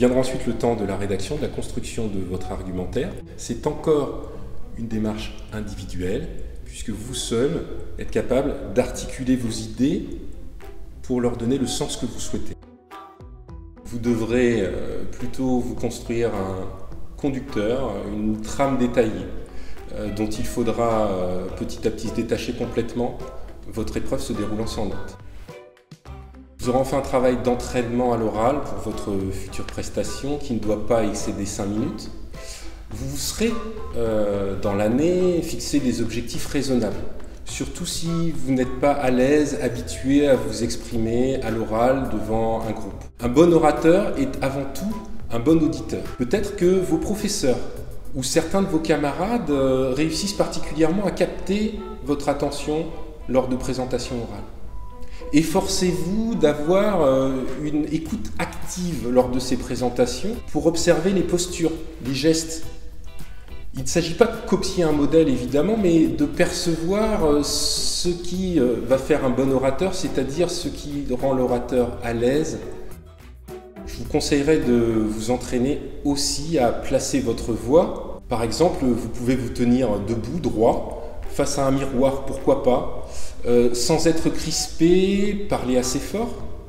Viendra ensuite le temps de la rédaction, de la construction de votre argumentaire. C'est encore une démarche individuelle, puisque vous seul êtes capable d'articuler vos idées pour leur donner le sens que vous souhaitez. Vous devrez plutôt vous construire un conducteur, une trame détaillée, dont il faudra petit à petit se détacher complètement, votre épreuve se déroulant sans notes. Vous aurez enfin un travail d'entraînement à l'oral pour votre future prestation qui ne doit pas excéder 5 minutes. Vous vous serez, dans l'année, fixé des objectifs raisonnables, surtout si vous n'êtes pas à l'aise, habitué à vous exprimer à l'oral devant un groupe. Un bon orateur est avant tout un bon auditeur. Peut-être que vos professeurs ou certains de vos camarades réussissent particulièrement à capter votre attention lors de présentations orales. Efforcez-vous d'avoir une écoute active lors de ces présentations pour observer les postures, les gestes. Il ne s'agit pas de copier un modèle évidemment, mais de percevoir ce qui va faire un bon orateur, c'est-à-dire ce qui rend l'orateur à l'aise. Je vous conseillerais de vous entraîner aussi à placer votre voix. Par exemple, vous pouvez vous tenir debout, droit, face à un miroir, pourquoi pas, sans être crispé, parler assez fort,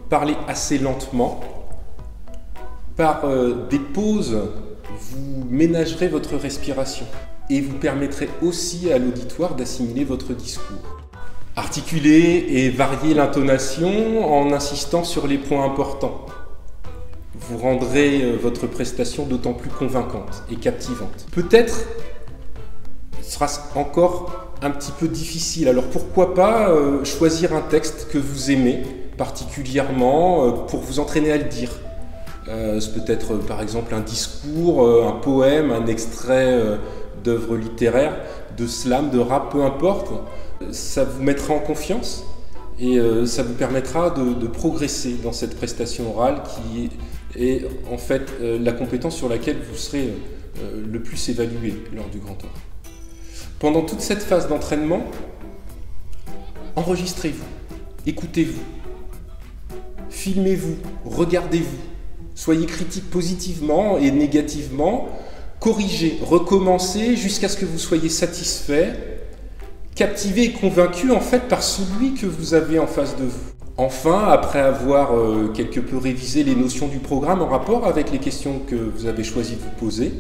parler assez lentement. Par des pauses, vous ménagerez votre respiration et vous permettrez aussi à l'auditoire d'assimiler votre discours. Articulez et variez l'intonation en insistant sur les points importants. Vous rendrez votre prestation d'autant plus convaincante et captivante. Peut-être sera encore un petit peu difficile, alors pourquoi pas choisir un texte que vous aimez particulièrement pour vous entraîner à le dire. C'est peut-être par exemple un discours, un poème, un extrait d'œuvre littéraire, de slam, de rap, peu importe. Ça vous mettra en confiance et ça vous permettra de progresser dans cette prestation orale qui est en fait la compétence sur laquelle vous serez le plus évalué lors du grand oral. Pendant toute cette phase d'entraînement, enregistrez-vous, écoutez-vous, filmez-vous, regardez-vous. Soyez critique positivement et négativement, corrigez, recommencez jusqu'à ce que vous soyez satisfait, captivé et convaincu en fait par celui que vous avez en face de vous. Enfin, après avoir quelque peu révisé les notions du programme en rapport avec les questions que vous avez choisi de vous poser,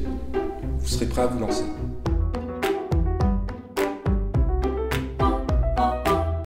vous serez prêt à vous lancer.